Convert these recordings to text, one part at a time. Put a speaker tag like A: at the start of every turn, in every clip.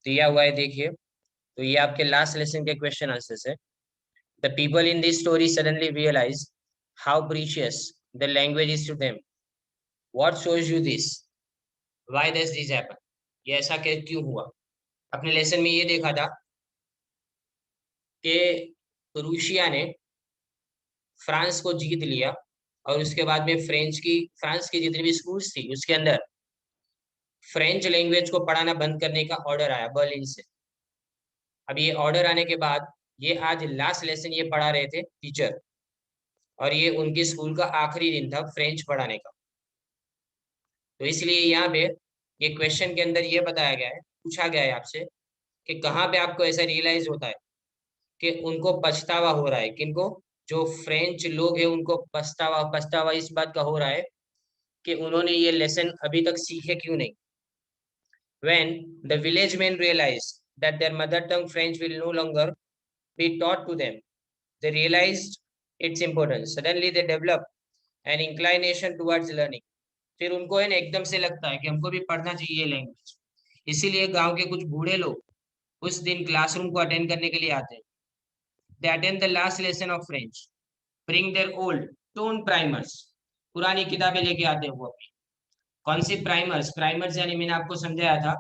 A: दिया हुआ है, देखिए। तो ये आपके लास्ट लेसन के क्वेश्चन आंसर्स है। The people in this story suddenly realise how precious the language is to them. What shows you this? Why does this happen? ये ऐसा क्यों हुआ? अपने लेसन में ये देखा था कि रूसिया ने फ्रांस को जीत लिया, और उसके बाद में फ्रांस की जितनी भी स्कूल्स थी उसके अंदर फ्रेंच लैंग्वेज को पढ़ाना बंद करने का ऑर्डर आया बर्लिन से। अब ये ऑर्डर आने के बाद ये आज लास्ट लेसन ये पढ़ा रहे थे टीचर, और ये उनके स्कूल का आखिरी दिन था फ्रेंच पढ़ाने का। तो इसलिए यहाँ पे ये क्वेश्चन के अंदर ये बताया गया है, पूछा गया है आपसे कि कहाँ पे आपको ऐसा रियलाइज होता है कि उनको पछतावा हो रहा है, किनको? जो फ्रेंच लोग हैं उनको पछतावा पछतावा इस बात का हो रहा है कि उन्होंने ये लेसन अभी तक सीखे क्यों नहीं। When the village men realized that their mother tongue French will no longer be taught to them, they realized its importance. Suddenly they developed an inclination towards learning. फिर उनको है ना एकदम से लगता है कि हमको भी पढ़ना चाहिए लैंग्वेज। इसीलिए गांव के कुछ बूढ़े लोग उस दिन क्लासरूम को अटेंड करने के लिए आते हैं। They attend the last lesson of French, bring their old tone primers. पुरानी किताबें लेके आते हैं वो अपनी। कौन सी प्राइमर्स? प्राइमर्स यानी मैंने आपको समझाया था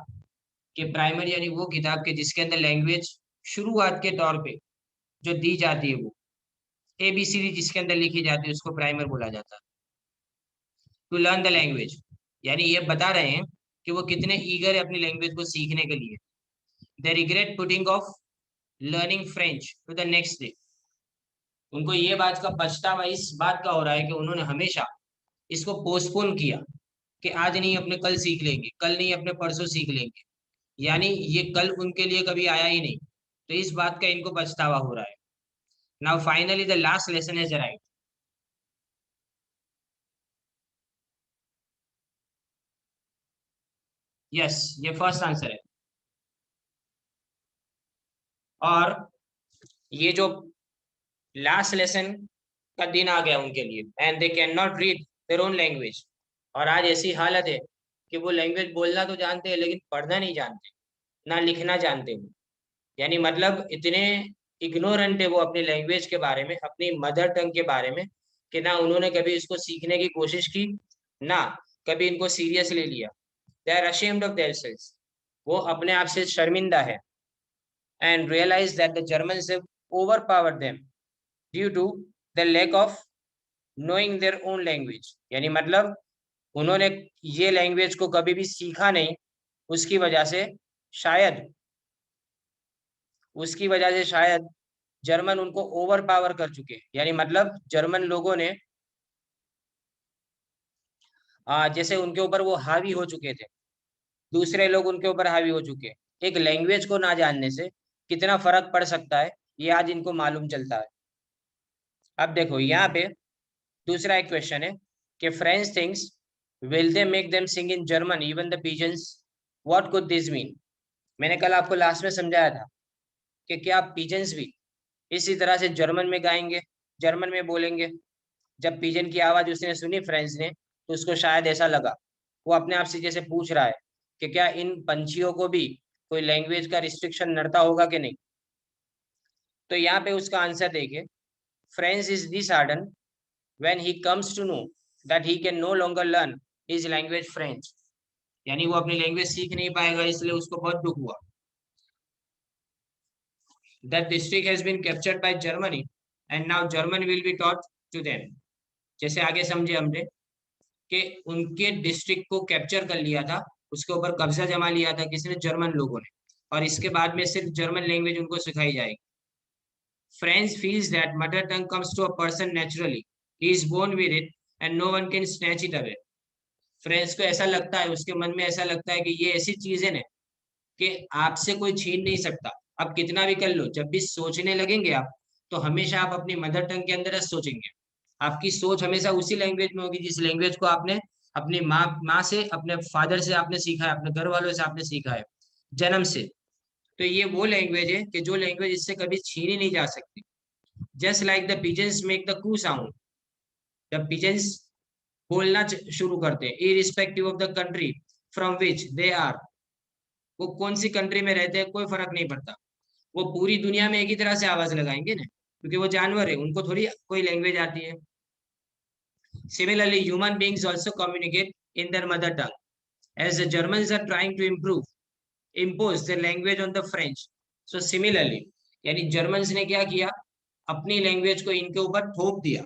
A: कि प्राइमर यानी वो किताब के जिसके अंदर लैंग्वेज शुरुआत के तौर पे जो दी जाती है, वो ABCD जिसके अंदर लिखी जाती है, उसको प्राइमर बोला जाता है। टू लर्न द लैंग्वेज, यानी ये बता रहे हैं कि वो कितने ईगर है अपनी लैंग्वेज को सीखने के लिए। They regret putting off learning French to the next day. उनको ये बात का पछतावा इस बात का हो रहा है कि उन्होंने हमेशा इसको पोस्टपोन किया कि आज नहीं अपने कल सीख लेंगे, कल नहीं अपने परसों सीख लेंगे, यानी ये कल उनके लिए कभी आया ही नहीं। तो इस बात का इनको पछतावा हो रहा है। Now finally the last lesson is right. Yes, ये फर्स्ट आंसर है। और ये जो लास्ट लेसन का दिन आ गया उनके लिए, and they can not read there own language. और आज ऐसी हालत है कि वो लैंग्वेज बोलना तो जानते हैं लेकिन पढ़ना नहीं जानते, ना लिखना जानते हो। यानी मतलब इतने इग्नोरेंट है वो अपनी लैंग्वेज के बारे में, अपनी मदर टंग के बारे में, कि ना उन्होंने कभी इसको सीखने की कोशिश की, ना कभी इनको सीरियस ले लिया। They are ashamed of theirselves, वो अपने आप से शर्मिंदा है। And realise that the Germans have overpowered them due to the lack of knowing their own language. यानी मतलब उन्होंने ये लैंग्वेज को कभी भी सीखा नहीं, उसकी वजह से शायद उसकी वजह से शायद जर्मन उनको ओवर पावर कर चुके हैं। यानी मतलब जर्मन लोगों ने जैसे उनके ऊपर वो हावी हो चुके थे, दूसरे लोग उनके ऊपर हावी हो चुके हैं। एक लैंग्वेज को ना जानने से कितना फर्क पड़ सकता है, ये आज इनको मालूम चलता है। अब देखो यहाँ पे दूसरा एक क्वेश्चन है कि French things will they make them sing in German even the pigeons? What could this mean? मैंने कल आपको लास्ट में समझाया था कि क्या पिजन्स भी इसी तरह से जर्मन में गाएंगे, जर्मन में बोलेंगे? जब पिजन की आवाज उसने सुनी फ्रेंच ने, तो उसको शायद ऐसा लगा, वो अपने आप से जैसे पूछ रहा है कि क्या इन पंछियों को भी कोई लैंग्वेज का रिस्ट्रिक्शन नड़ता होगा कि नहीं। तो यहाँ पे उसका आंसर देखिए, French is disheartened when he comes to know that he can no longer learn his language French. यानी वो अपनी लैंग्वेज सीख नहीं पाएगा, इसलिए उसको बहुत दुख हुआ। That district has been captured by Germany and now German will be taught to them. जैसे आगे समझे हमने कि उनके डिस्ट्रिक्ट को कैप्चर कर लिया था, उसके ऊपर कब्जा जमा लिया था किसने? जर्मन लोगों ने। और इसके बाद में सिर्फ जर्मन लैंग्वेज उनको सिखाई जाएगी। French feels that mother tongue comes to a person naturally, he is born with it and no one can snatch it away. French को ऐसा लगता है, उसके मन में ऐसा लगता है कि ये ऐसी चीज है ना कि आपसे कोई छीन नहीं सकता। आप कितना भी कर लो, जब भी सोचने लगेंगे आप, तो हमेशा आप अपनी मदर टंग के अंदर सोचेंगे। आपकी सोच हमेशा उसी लैंग्वेज में होगी जिस लैंग्वेज को आपने अपनी माँ से, अपने फादर से आपने सीखा है, अपने घर वालों से आपने सीखा है जन्म से। तो ये वो लैंग्वेज है कि जो लैंग्वेज इससे कभी छीनी नहीं जा सकती। Just like the pigeons make the coo sound, the pigeons बोलना शुरू करते हैं irrespective of the country from which they are. वो कौन सी कंट्री में रहते हैं कोई फर्क नहीं पड़ता, वो पूरी दुनिया में एक ही तरह से आवाज लगाएंगे ना, क्योंकि वो जानवर है, उनको थोड़ी कोई लैंग्वेज आती है। Similarly, human beings also communicate in their mother tongue. As the Germans are trying to impose their language on the French. So similarly, यानी जर्मन्स ने क्या किया, अपनी लैंग्वेज को इनके ऊपर थोप दिया,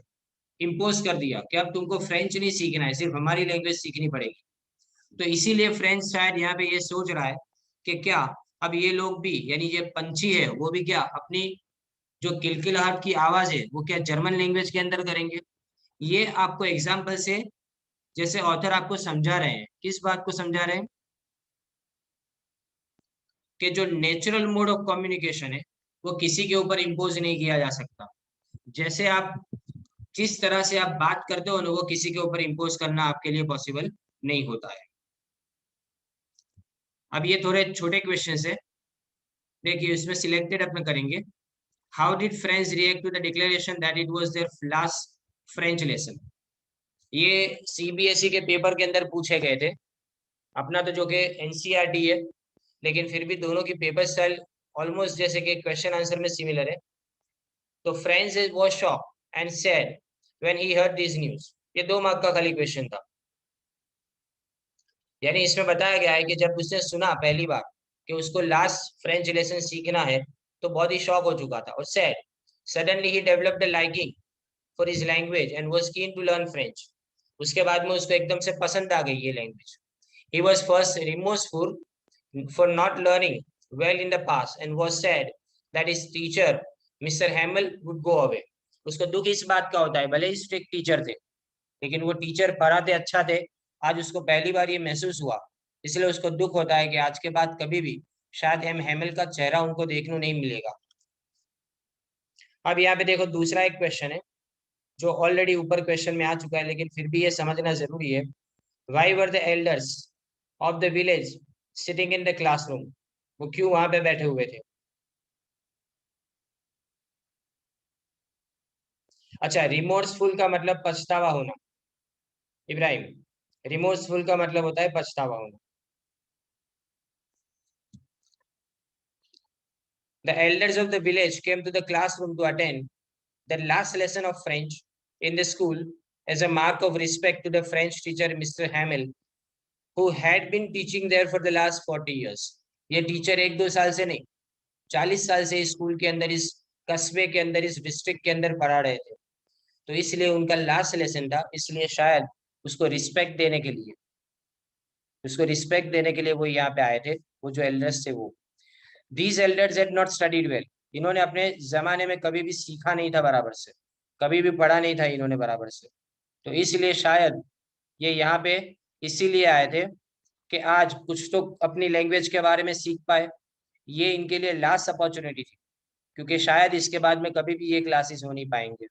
A: इम्पोज कर दिया कि अब तुमको फ्रेंच नहीं सीखना है, सिर्फ हमारी लैंग्वेज सीखनी पड़ेगी। तो इसीलिए फ्रेंच शायद यहाँ पे ये सोच रहा है कि क्या अब ये लोग भी, यानी ये पंछी है वो भी क्या अपनी जो किलकिलाहट की आवाज है वो क्या जर्मन लैंग्वेज के अंदर करेंगे। ये आपको एग्जाम्पल से, जैसे ऑथर आपको समझा रहे हैं, किस बात को समझा रहे हैं, कि जो नेचुरल मोड ऑफ कम्युनिकेशन है वो किसी के ऊपर इम्पोज नहीं किया जा सकता। जैसे आप जिस तरह से आप बात करते हो ना, वो किसी के ऊपर इम्पोज करना आपके लिए पॉसिबल नहीं होता है। अब ये थोड़े छोटे क्वेश्चन है, देखिए इसमें सिलेक्टेड अपने करेंगे। How did French react to the declaration that it was their last French lesson. ये सीबीएसई के पेपर के अंदर पूछे गए थे। अपना तो जो कि एनसीईआरटी है, लेकिन फिर भी दोनों की पेपर स्टाइल ऑलमोस्ट जैसे कि क्वेश्चन आंसर में सिमिलर है। तो French was shock and said when he heard this news. ये 2 मार्क का खाली क्वेश्चन था। यानी इसमें बताया गया है कि जब उसने सुना पहली बार कि उसको लास्ट फ्रेंच लेसन सीखना है, तो बहुत ही शॉक हो चुका था। और सेड सडनली ही developed a liking for his language and was keen to learn French. उसके बाद में उसको एकदम से पसंद आ गई ये language. He was first remorseful for not learning well in the past and was sad that his teacher Mr. Hamill would go away. उसको दुख इस बात का होता है, भले ही स्ट्रिक्ट टीचर थे लेकिन वो टीचर पढ़ाते अच्छा थे। आज उसको पहली बार ये महसूस हुआ, इसलिए उसको दुख होता है कि आज के बाद कभी भी शायद एम हैमिल का चेहरा उनको देखने नहीं मिलेगा। अब यहाँ पे देखो दूसरा एक क्वेश्चन है जो ऑलरेडी ऊपर क्वेश्चन में आ चुका है, लेकिन फिर भी ये समझना जरूरी है। Why were the elders of the village sitting in the classroom. वो क्यों वहां पे बैठे हुए थे। अच्छा, रिमोर्सफुल का मतलब पछतावा होना। इब्राहिम, रिमोर्सफुल का मतलब होता है पछतावा होना। The elders of the village came to the classroom to attend the last lesson of French in the school as a mark of respect to the French teacher Mr. Hamill, who had been teaching there for the last 40 years. ये teacher 1-2 साल से नहीं, 40 साल से school के अंदर, इस कस्बे के अंदर, इस डिस्ट्रिक्ट के अंदर पढ़ा रहे थे। तो इसलिए उनका लास्ट लेसन था, इसलिए शायद उसको रिस्पेक्ट देने के लिए वो यहाँ पे आए थे, वो जो एल्डर्स थे वो। These elders had not studied well. इन्होंने अपने जमाने में कभी भी सीखा नहीं था बराबर से, कभी भी पढ़ा नहीं था इन्होंने बराबर से। तो इसलिए शायद ये यहाँ पे इसीलिए आए थे कि आज कुछ तो अपनी लैंग्वेज के बारे में सीख पाए। ये इनके लिए लास्ट अपॉर्चुनिटी थी, क्योंकि शायद इसके बाद में कभी भी ये क्लासेस हो नहीं पाएंगे।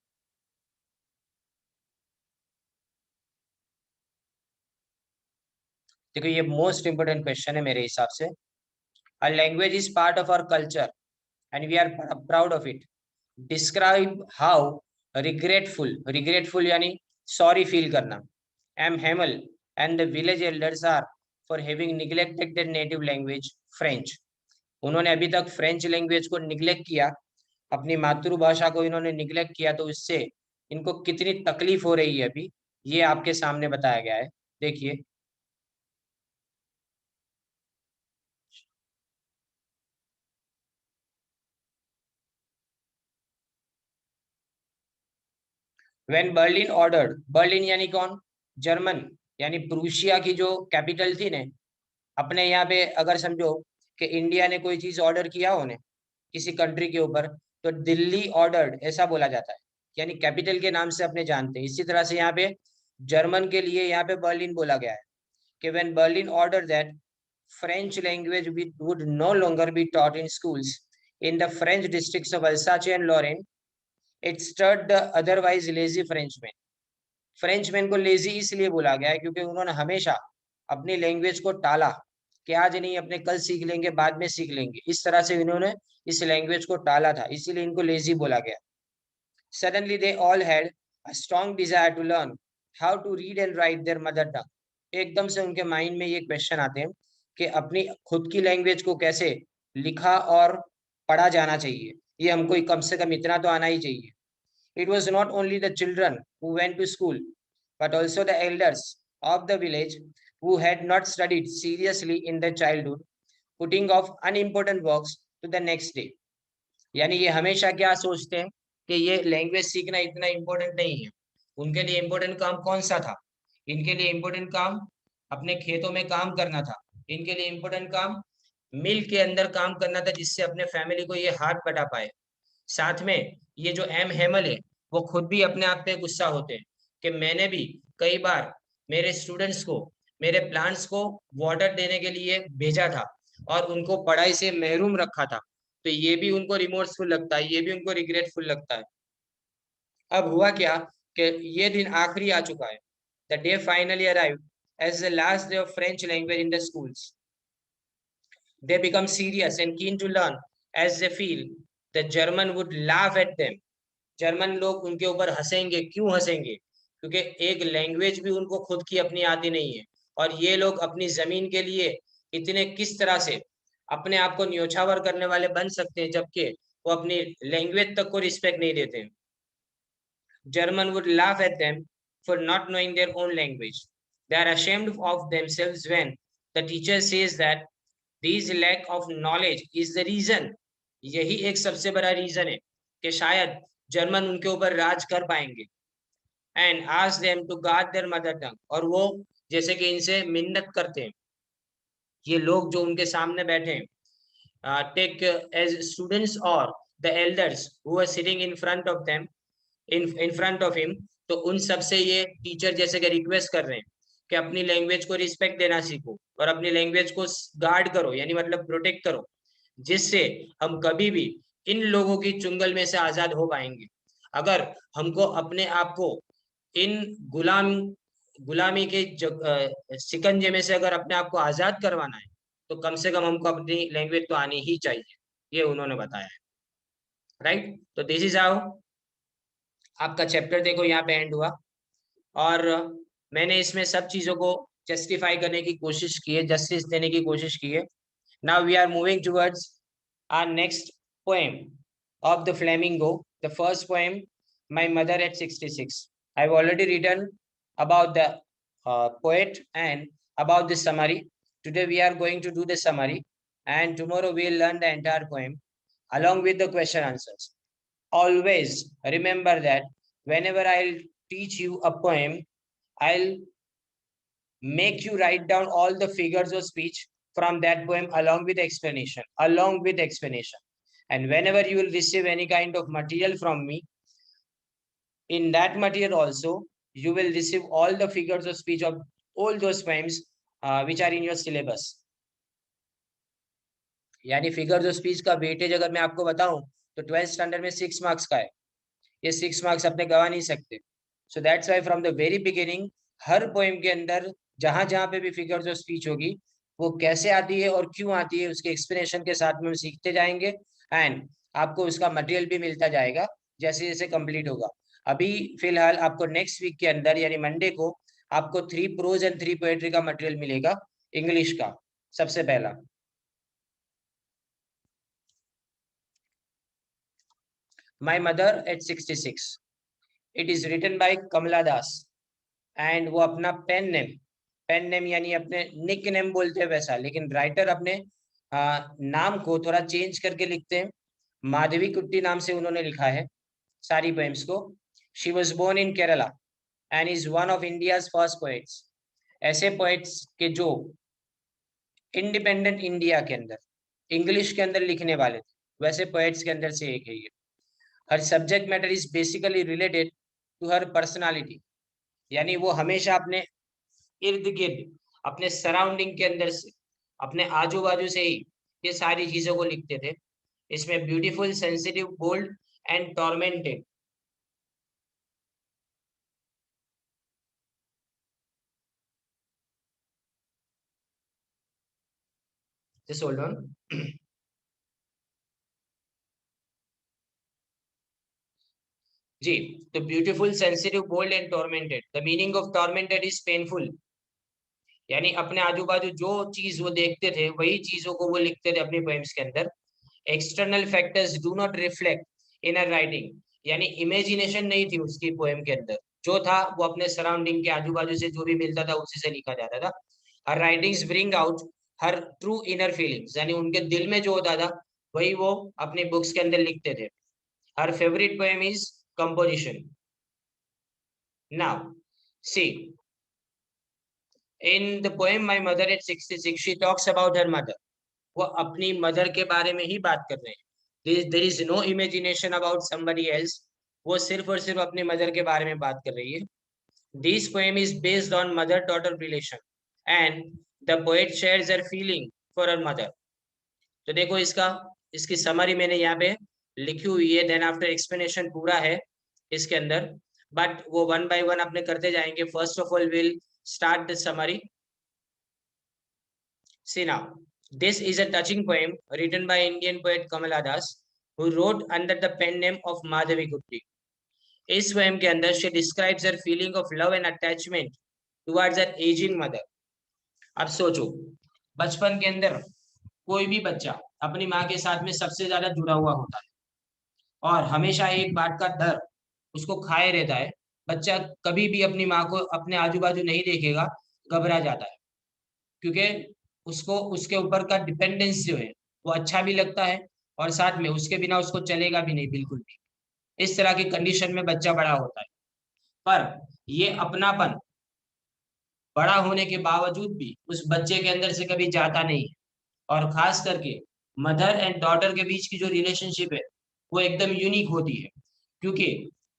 A: देखो ये मोस्ट इंपोर्टेंट क्वेश्चन है मेरे हिसाब से। A language is part of our culture and we are proud of it. Describe how regretful यानी सॉरी फील करना, M Hamel and the village elders are for having neglected their native language French. उन्होंने अभी तक French language को neglect किया, अपनी मातृभाषा को इन्होंने निग्लेक्ट किया, तो इससे इनको कितनी तकलीफ हो रही है अभी, ये आपके सामने बताया गया है। देखिए, व्हेन बर्लिन ऑर्डर्ड, बर्लिन यानी कौन, जर्मन, यानी प्रूशिया की जो कैपिटल थी ने। अपने यहाँ पे अगर समझो कि इंडिया ने कोई चीज ऑर्डर किया हो ने किसी कंट्री के ऊपर, तो दिल्ली ऑर्डर्ड ऐसा बोला जाता है, यानी कैपिटल के नाम से अपने जानते हैं। इसी तरह से यहाँ पे जर्मन के लिए यहाँ पे बर्लिन बोला गया है कि when Berlin order that French language would no longer be taught in schools in the French districts of Alsace and Lorraine, it stirred the otherwise lazy Frenchmen. Frenchman को लेजी इसलिए बोला गया है क्योंकि उन्होंने हमेशा अपनी लैंग्वेज को टाला कि आज नहीं, अपने कल सीख लेंगे, बाद में सीख लेंगे। इस तरह से इन्होंने इस लैंग्वेज को टाला था, इसीलिए इनको लेजी बोला गया। Suddenly they all had a strong desire to learn how to read and write their mother tongue. एकदम से उनके माइंड में ये क्वेश्चन आते हैं कि अपनी खुद की लैंग्वेज को कैसे लिखा और पढ़ा जाना चाहिए, ये हमको कम से कम इतना तो आना ही चाहिए। It was not only the children who went to school, but also the elders of the village who had not studied seriously in their childhood, putting off unimportant works to the next day. यानी ये हमेशा क्या सोचते हैं कि ये language सीखना इतना इम्पोर्टेंट नहीं है। उनके लिए इम्पोर्टेंट काम कौन सा था? इनके लिए इम्पोर्टेंट काम अपने खेतों में काम करना था। इनके लिए इम्पोर्टेंट काम मिल के अंदर काम करना था, जिससे अपने फैमिली को ये हाथ बटा पाए। साथ में ये जो एम हेमल है, वो खुद भी अपने आप पे गुस्सा होते हैं कि मैंने भी कई बार मेरे स्टूडेंट्स को, मेरे प्लांट्स को वाटर देने के लिए भेजा था और उनको पढ़ाई से महरूम रखा था। तो ये भी उनको रिमोर्सफुल लगता है, ये भी उनको रिग्रेटफुल लगता है। अब हुआ क्या कि ये दिन आखिरी आ चुका है। The day finally arrived as the last day of French language in the schools. They become serious and keen to learn as they feel the German would laugh at them. German लोग उनके ऊपर हंसेंगे। क्यों हंसेंगे? क्योंकि एक language भी उनको खुद की अपनी आती नहीं है, और ये लोग अपनी जमीन के लिए इतने किस तरह से अपने आप को न्योछावर करने वाले बन सकते हैं, जबकि वो अपनी लैंग्वेज तक को रिस्पेक्ट नहीं देते हैं। German would laugh at them for not knowing their own language. They are ashamed of themselves when the teacher says that this lack of knowledge is the reason. यही एक सबसे बड़ा रीजन है कि शायद जर्मन उनके ऊपर राज कर पाएंगे। And ask them to guard their mother tongue, और वो जैसे कि इनसे मिन्नत करते हैं, ये लोग जो उनके सामने बैठे हैं, टेक एज स्टूडेंट्स और the elders who are sitting in front of them, in front of him, तो उन सब से ये टीचर जैसे कि रिक्वेस्ट कर रहे हैं कि अपनी लैंग्वेज को रिस्पेक्ट देना सीखो और अपनी लैंग्वेज को गार्ड करो, यानी मतलब प्रोटेक्ट करो, जिससे हम कभी भी इन लोगों की चुंगल में से आजाद हो पाएंगे। अगर हमको अपने आप को इन गुलामी के शिकंजे में से अगर अपने आप को आजाद करवाना है, तो कम से कम हमको अपनी लैंग्वेज तो आनी ही चाहिए, ये उन्होंने बताया है। राइट, तो दिस इज हाउ आपका चैप्टर देखो यहाँ पे एंड हुआ। और मैंने इसमें सब चीजों को जस्टिफाई करने की कोशिश की है, जस्टिस देने की कोशिश की है। Now we are moving towards our next poem of the flamingo, the first poem, my mother at 66। I have already written about the poet and about the summary. Today we are going to do the summary, and tomorrow we will learn the entire poem along with the question answers. Always remember that whenever I'll teach you a poem, I'll make you write down all the figures of speech from that poem along with explanation, And whenever you will receive any kind of material from me, in that material also, you will receive all the figures of speech of all those poems which are in your syllabus. यानी figures of speech का weightage अगर मैं आपको बताऊं तो 12th standard में 6 marks का है। ये 6 मार्क्स अपने गवा नहीं सकते। So that's why from the very beginning her poem के अंदर जहां जहां पे भी फिगर्स ऑफ स्पीच होगी, वो कैसे आती है और क्यों आती है, उसके एक्सप्लेनेशन के साथ में हम सीखते जाएंगे, एंड आपको उसका मटेरियल भी मिलता जाएगा जैसे जैसे कंप्लीट होगा। अभी फिलहाल आपको नेक्स्ट वीक के अंदर यानी मंडे को आपको 3 प्रोज एंड 3 पोएट्री का मटेरियल मिलेगा इंग्लिश का। सबसे पहला my mother at 66, it is written by Kamala Das, and वो अपना पेन नेम यानी अपने निक नेम बोलते हैं वैसा, लेकिन राइटर अपने नाम को थोड़ा चेंज करके लिखते हैं। माधवी कुट्टी नाम से उन्होंने लिखा है सारी पोएम्स को। She was born in Kerala and is one of India's first poets. ऐसे पोएट्स के जो इंडिपेंडेंट इंडिया के अंदर इंग्लिश के अंदर लिखने वाले थे, वैसे पोएट्स के अंदर से एक है ये। Her subject matter is basically related to her personality, यानी वो हमेशा अपने इर्द गिर्द, अपने सराउंडिंग के अंदर से, अपने आजू बाजू से ही ये सारी चीजों को लिखते थे। इसमें beautiful, sensitive, bold and tormented. Just hold on. जी, तो beautiful, sensitive, bold and tormented. The meaning of tormented is painful, यानी अपने आजू बाजू जो चीज वो देखते थे वही चीजों को वो लिखते थे अपनी पोएम्स के अंदर। External factors do not reflect inner writing, यानी इमेजिनेशन नहीं थी उसकी पोएम के अंदर, जो था वो अपने सराउंडिंग के आजू बाजू से जो भी मिलता था उसी से लिखा जाता था। हर राइटिंग्स ब्रिंग आउट हर ट्रू इनर फीलिंग्स, यानी उनके दिल में जो होता था वही वो अपनी बुक्स के अंदर लिखते थे। हर favourite poem is composition. Now see, in the poem my mother at 66 she talks about her mother. वो अपनी मदर के बारे में ही बात कर रहे हैं। There is no imagination about somebody else. वो सिर्फ और सिर्फ अपनी मदर के बारे में बात कर रही है। This poem is based on mother daughter relation and the poet shares her feeling for her mother. तो देखो इसका, इसकी समरी मैंने यहाँ पे लिखी हुई है, देन आफ्टर एक्सप्लेनेशन पूरा है इसके अंदर, बट वो वन बाय वन अपने करते जाएंगे। First of all will start the summary. See now, this is a touching poem written by Indian poet Kamala Das, who wrote under the pen name of Madhavi Gupti. इस poem के अंदर she describes her feeling of love and attachment towards her aging mother. अब सोचो, बचपन के अंदर कोई भी बच्चा अपनी माँ के साथ में सबसे ज्यादा जुड़ा हुआ होता है, और हमेशा एक बात का डर उसको खाए रहता है। बच्चा कभी भी अपनी माँ को अपने आजू बाजू नहीं देखेगा, घबरा जाता है, क्योंकि उसको उसके ऊपर का डिपेंडेंस जो है वो अच्छा भी लगता है, और साथ में उसके बिना उसको चलेगा भी नहीं बिल्कुल भी। इस तरह की कंडीशन में बच्चा बड़ा होता है, पर ये अपनापन बड़ा होने के बावजूद भी उस बच्चे के अंदर से कभी जाता नहीं है। और खास करके मदर एंड डॉटर के बीच की जो रिलेशनशिप है वो एकदम यूनिक होती है, क्योंकि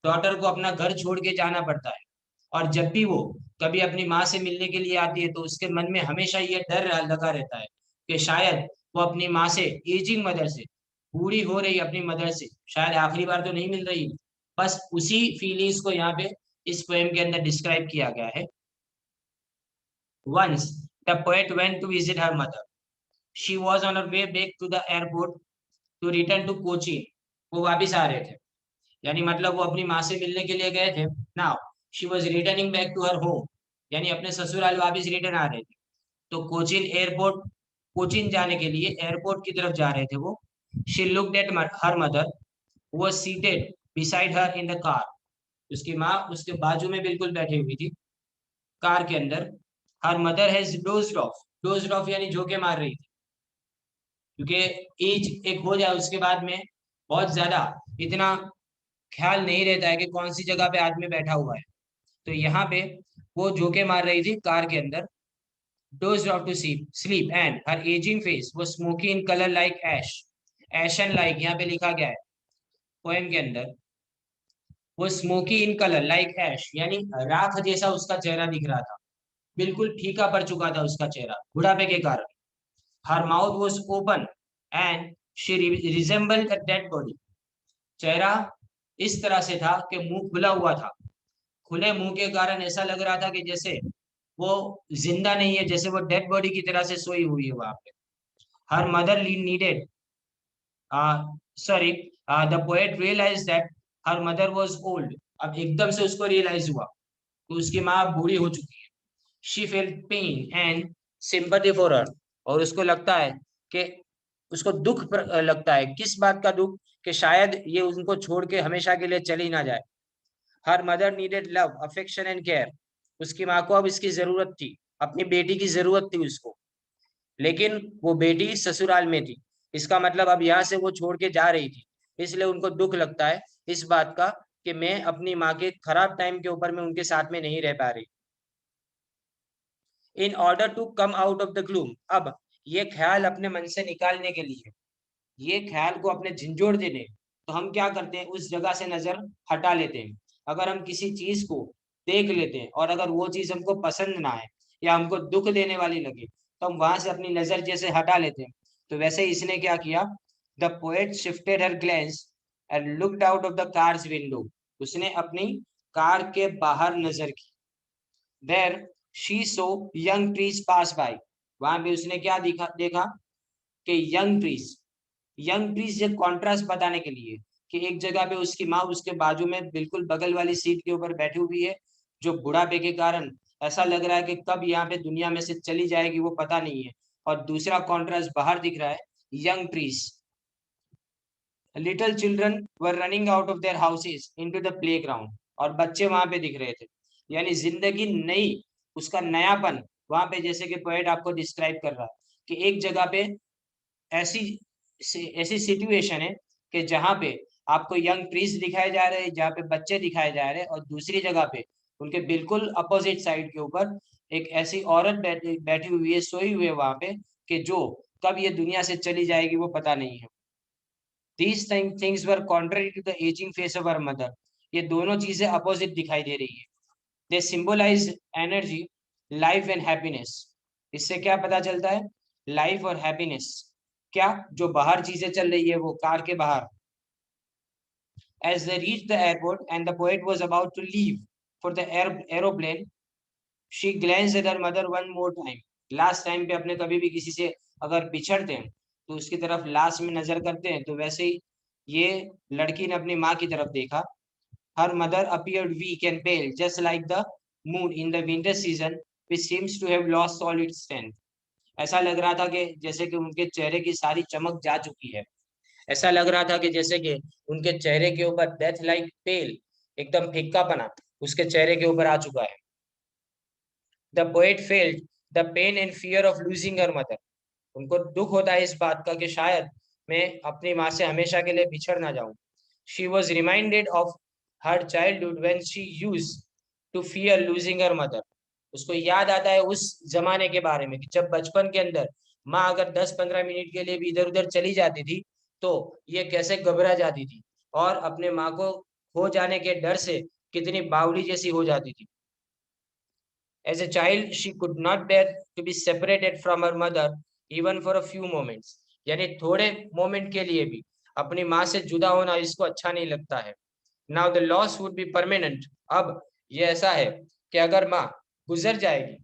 A: डॉटर को अपना घर छोड़ के जाना पड़ता है, और जब भी वो कभी अपनी माँ से मिलने के लिए आती है तो उसके मन में हमेशा ये डर लगा रहता है कि शायद वो अपनी माँ से, एजिंग मदर से, बूढ़ी हो रही अपनी मदर से शायद आखिरी बार तो नहीं मिल रही। बस उसी फीलिंग्स को यहाँ पे इस पोएम के अंदर डिस्क्राइब किया गया है। Once the poet went to visit her mother, she was on her way back to the airport to return to Cochin. वो वापिस आ रहे थे, यानी मतलब वो अपनी माँ से मिलने के लिए गए थे। Now she was returning back to her home, यानी अपने ससुराल वापिस रिटर्न आ रहे थे। तो कोचीन एयरपोर्ट, कोचीन जाने के लिए एयरपोर्ट की तरफ जा रहे थे वो। She looked at her mother was seated beside her in the car. उसकी माँ उसके बाजू में बिल्कुल बैठी हुई थी कार के अंदर। Her mother has dozed of, dozed of यानी झोंके मार रही थी, क्योंकि एज एक हो जाए उसके बाद में बहुत ज्यादा इतना ख्याल नहीं रहता है कि कौन सी जगह पे आदमी बैठा हुआ है। तो यहाँ पे वो झोंके मार रही थी कार के अंदर। dozed off to sleep and her aging face was smoky in color like ash. Ashen like यहाँ पे लिखा गया है पोएम के अंदर, वो स्मोकी इन कलर लाइक ऐश, यानी राख जैसा उसका चेहरा दिख रहा था, बिल्कुल फीका पड़ चुका था उसका चेहरा बुढ़ापे के कारण। हर mouth was open and she resembled a dead body. चेहरा इस तरह से था कि मुंह खुला हुआ था। खुले मुंह के कारण ऐसा लग रहा था कि जैसे वो जिंदा नहीं है, जैसे वो डेड बॉडी की तरह से सोई हुई है वहां पे। Her mother needed, sorry, the poet realise that her mother was old. अब एकदम से उसको रियलाइज हुआ कि उसकी माँ बूढ़ी हो चुकी है। She felt pain and sympathy for her, और उसको लगता है कि उसको दुख लगता है। किस बात का दुख? कि शायद ये उनको छोड़ के हमेशा के लिए चली ना जाए। हर mother needed love affection and care. उसकी माँ को अब इसकी जरूरत थी, अपनी बेटी की जरूरत थी उसको, लेकिन वो बेटी ससुराल में थी। इसका मतलब अब यहाँ से वो छोड़ के जा रही थी, इसलिए उनको दुख लगता है इस बात का कि मैं अपनी माँ के खराब टाइम के ऊपर मैं उनके साथ में नहीं रह पा रही। In order to come out of the gloom, अब ये ख्याल अपने मन से निकालने के लिए, ये ख्याल को अपने झंझोड़ देने, तो हम क्या करते हैं, उस जगह से नजर हटा लेते हैं। अगर हम किसी चीज को देख लेते हैं और अगर वो चीज हमको पसंद ना आए या हमको दुख देने वाली लगे तो हम वहां से अपनी नजर जैसे हटा लेते हैं। तो वैसे ही इसने क्या किया, the poet shifted her glance and looked out of the car's window. उसने अपनी कार के बाहर नजर की। There she saw young trees pass by, वहां भी उसने क्या देखा कि यंग ट्रीज, यंग ट्रीज ये कॉन्ट्रास्ट बताने के लिए कि एक जगह पे उसकी माँ उसके बाजू में बिल्कुल बगल वाली सीट के ऊपर बैठी हुई है, जो बुढ़ापे के कारण ऐसा लग रहा है कि कब यहाँ पे दुनिया में से चली जाएगी वो पता नहीं है। और दूसरा कॉन्ट्रास्ट बाहर दिख रहा है, young trees, little children were running out of their houses into the playground, और बच्चे वहां पे दिख रहे थे। यानी जिंदगी नई, उसका नयापन वहां पे, जैसे कि पोएट आपको डिस्क्राइब कर रहा है कि एक जगह पे ऐसी ऐसी सिचुएशन है कि जहाँ पे आपको यंग ट्रीज दिखाए जा रहे हैं, जहाँ पे बच्चे दिखाए जा रहे हैं, और दूसरी जगह पे उनके बिल्कुल अपोजिट साइड के ऊपर एक ऐसी औरत बैठी बैठी हुई है, सोई हुई है वहां पे, कि जो कब ये दुनिया से चली जाएगी वो पता नहीं है। These things were contrary to the aging face of her mother. ये दोनों चीजें अपोजिट दिखाई दे रही है। They symbolize energy, life and happiness. इससे क्या पता चलता है? लाइफ और हैप्पीनेस। क्या जो बाहर चीजें चल रही है वो कार के बाहर। As they reached the airport and the poet was about to leave for the aeroplane, she glanced at her mother one more time. Last time पे अपने कभी भी किसी से अगर बिछड़ते हैं तो उसकी तरफ लास्ट में नजर करते हैं, तो वैसे ही ये लड़की ने अपनी माँ की तरफ देखा। Her mother appeared weak and pale, just like the moon in the winter season, which seems to have lost all its strength. ऐसा लग रहा था कि जैसे कि उनके चेहरे की सारी चमक जा चुकी है। ऐसा लग रहा था कि जैसे कि उनके चेहरे के ऊपर डेथ लाइक पेल, एकदम फिक्कापना उसके चेहरे के ऊपर आ चुका है। The poet felt the pain and fear of losing her mother. उनको दुख होता है इस बात का कि शायद मैं अपनी माँ से हमेशा के लिए बिछड़ ना जाऊं। She was reminded of her childhood when she use to fear losing her mother. उसको याद आता है उस जमाने के बारे में कि जब बचपन के अंदर माँ अगर 10-15 मिनट के लिए भी इधर उधर चली जाती थी तो ये कैसे घबरा जाती थी और अपने माँ को खो जाने के डर से कितनी बावली जैसी हो जाती थी। As a child, she could not bear to be separated from her mother even for a few moments. यानी थोड़े मोमेंट के लिए भी अपनी माँ से जुदा होना इसको अच्छा नहीं लगता है। Now the loss would be permanent. अब ये ऐसा है कि अगर माँ गुजर जाएगी,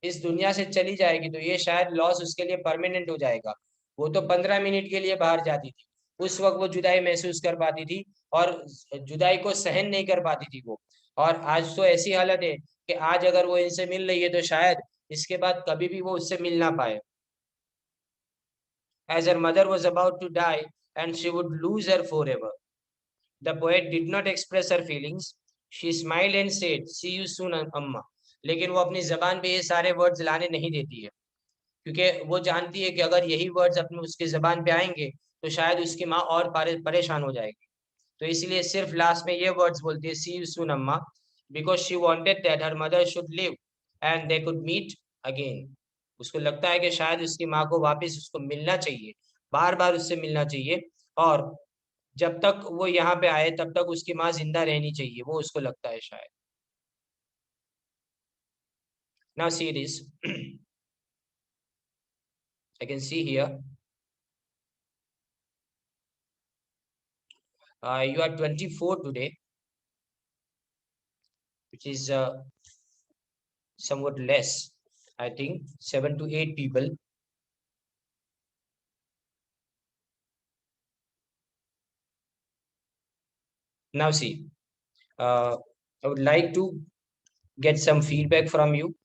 A: इस दुनिया से चली जाएगी, तो ये शायद लॉस उसके लिए परमानेंट हो जाएगा। वो तो 15 मिनट के लिए बाहर जाती थी, उस वक्त वो जुदाई महसूस कर पाती थी और जुदाई को सहन नहीं कर पाती थी वो। और आज तो ऐसी हालत है कि आज अगर वो इनसे मिल रही है तो शायद इसके बाद कभी भी वो उससे मिल ना पाए। As her mother was about to die and she would lose her forever, the poet did not express her feelings. She smiled and said, "See you soon, अम्मा." लेकिन वो अपनी जबान पे ये सारे वर्ड्स लाने नहीं देती है, क्योंकि वो जानती है कि अगर यही वर्ड्स अपने उसके जबान पे आएंगे तो शायद उसकी माँ और परेशान हो जाएगी। तो इसलिए सिर्फ लास्ट में ये वर्ड्स बोलती है, सी you soon amma, because she wanted that her mother should live and they could meet again. उसको लगता है कि शायद उसकी माँ को वापस उसको मिलना चाहिए, बार बार उससे मिलना चाहिए, और जब तक वो यहाँ पे आए तब तक उसकी माँ जिंदा रहनी चाहिए, वो उसको लगता है शायद। Now see this, I can see here, you are 24 today, which is somewhat less. I think 7 to 8 people. Now see, I would like to get some feedback from you.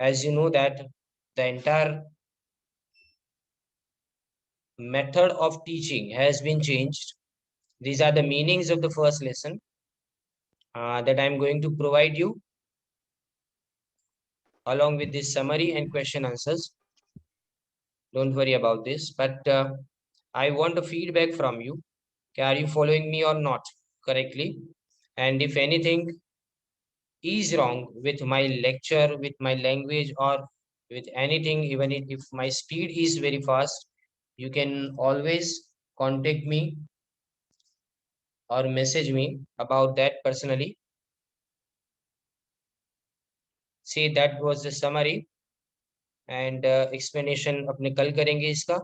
A: As you know that the entire method of teaching has been changed. These are the meanings of the first lesson that I'm going to provide you along with this summary and question answers. Don't worry about this, but I want a feedback from you. Are you following me or not correctly? And if anything is wrong with my lecture, with my language, or with anything, even if my speed is very fast, you can always contact me or message me about that personally. See, that was the summary and explanation अपने कल करेंगे इसका।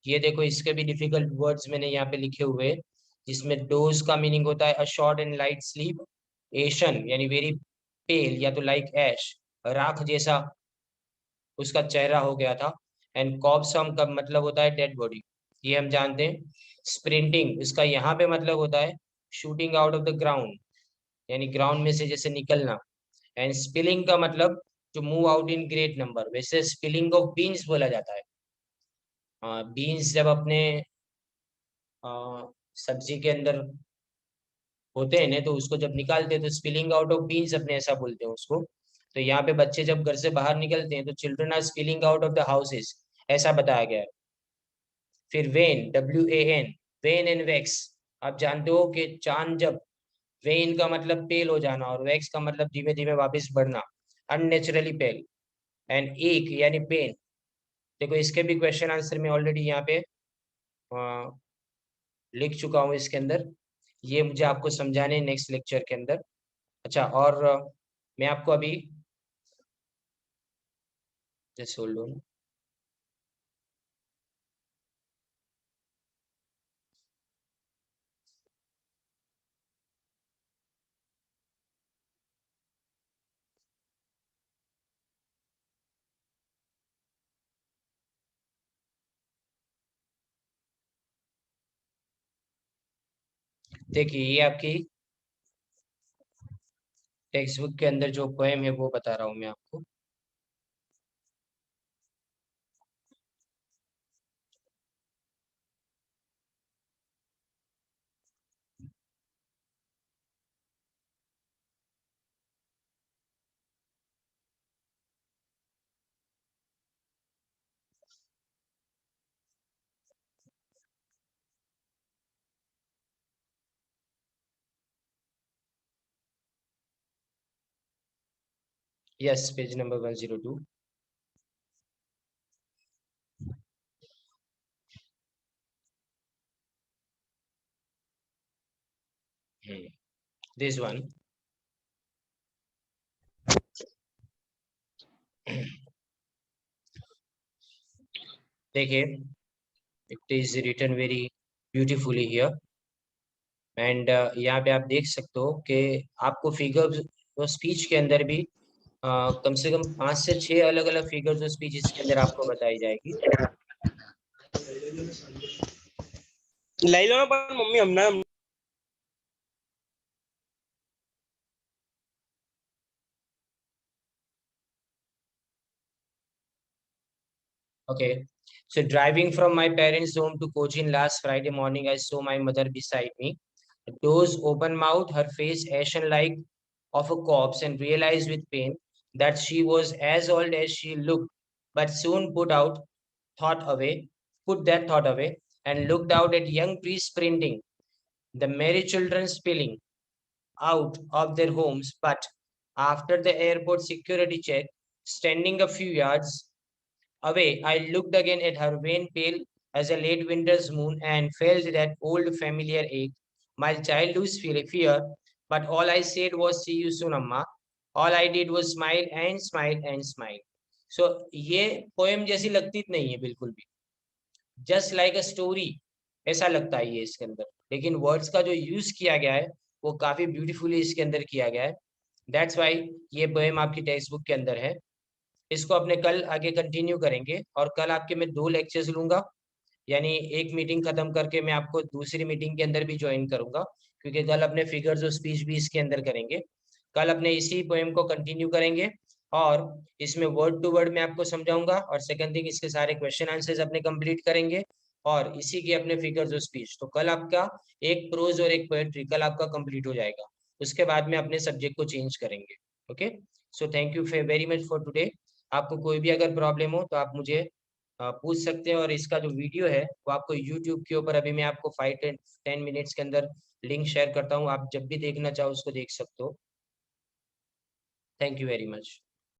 A: ये देखो, इसके भी difficult words मैंने यहाँ पे लिखे हुए हैं, जिसमें डोज का मीनिंग होता है a short and light sleep, ashen यानी वेरी पेल या तो लाइक ऐश, राख जैसा उसका चेहरा हो गया था, एंड कॉब्सम का मतलब होता है डेड बॉडी, ये हम जानते हैं। स्प्रिंटिंग इसका यहाँ पे मतलब होता है shooting out of the ground, यानी ग्राउंड में से जैसे निकलना। एंड स्पिलिंग का मतलब to move out in great number, वैसे स्पिलिंग ऑफ बीन्स बोला जाता है। बीन्स जब अपने सब्जी के अंदर होते हैं ना, तो उसको जब निकालते हैं तो स्पिलिंग आउट ऑफ बीन्स अपने ऐसा बोलते हैं उसको। तो यहाँ पे बच्चे जब घर से बाहर निकलते हैं तो children are spilling out of the houses, ऐसा बताया गया है। फिर wane, WAN, wane and wax, आप जानते हो कि चांद जब, वेन का मतलब पेल हो जाना और वैक्स का मतलब धीमे धीमे वापस बढ़ना, अननेचुरली पेल। एंड एक यानी पेन। देखो इसके भी क्वेश्चन आंसर में ऑलरेडी यहाँ पे लिख चुका हूँ इसके अंदर, ये मुझे आपको समझाने नेक्स्ट लेक्चर के अंदर। अच्छा, और मैं आपको अभी जस्ट होल्ड ऑन। देखिए ये आपकी टेक्स्ट बुक के अंदर जो पोएम है वो बता रहा हूँ मैं आपको। Yes, page number 102। This one. देखिए, it is written very beautifully here. And यहाँ पे आप देख सकते हो कि आपको फिगर और स्पीच के अंदर भी कम से कम 5 से 6 अलग अलग फिगर्स और स्पीच इसके अंदर आपको बताई जाएगी।
B: લઈ લો ને પણ મમ્મી હમણાં
A: Okay. So driving from my parents' home to Cochin last Friday morning, I saw my mother beside me. The doors open mouth, her face ashen like of a corpse, and realized with pain that she was as old as she looked, but soon put that thought away, and looked out at young priests sprinting, the merry children spilling out of their homes. But after the airport security check, standing a few yards away, I looked again at her, vein pale as a late winter's moon, and felt that old familiar ache, my childhood's fear. But all I said was, "See you soon, Amma." All I did was smile and smile and smile. So ये poem जैसी लगती नहीं है बिल्कुल भी, just like a story ऐसा लगता है ये इसके अंदर, लेकिन वर्ड्स का जो यूज किया गया है वो काफी ब्यूटीफुली इसके अंदर किया गया है। दैट्स वाई ये पोएम आपकी टेक्स्ट बुक के अंदर है। इसको अपने कल आगे कंटिन्यू करेंगे, और कल आपके मैं 2 लेक्चर्स लूंगा, यानी एक मीटिंग खत्म करके मैं आपको दूसरी मीटिंग के अंदर भी ज्वाइन करूंगा, क्योंकि कल अपने फिगर्स और स्पीच भी इसके अंदर करेंगे। कल अपने इसी पोएम को कंटिन्यू करेंगे, और इसमें वर्ड टू वर्ड मैं आपको समझाऊंगा, और सेकंड थिंग इसके सारे क्वेश्चन आंसर्स अपने कंप्लीट करेंगे, और इसी की अपने फिगर्स और स्पीच। तो कल आपका एक प्रोज और एक पोएट्री कल आपका कंप्लीट हो जाएगा। उसके बाद में अपने सब्जेक्ट को चेंज करेंगे। Okay, so thank you very much for today. आपको कोई भी अगर प्रॉब्लम हो तो आप मुझे पूछ सकते हैं, और इसका जो वीडियो है वो आपको यूट्यूब के ऊपर अभी मैं आपको 5-10 मिनट्स के अंदर लिंक शेयर करता हूँ, आप जब भी देखना चाहो उसको देख सकते हो। Thank you very much.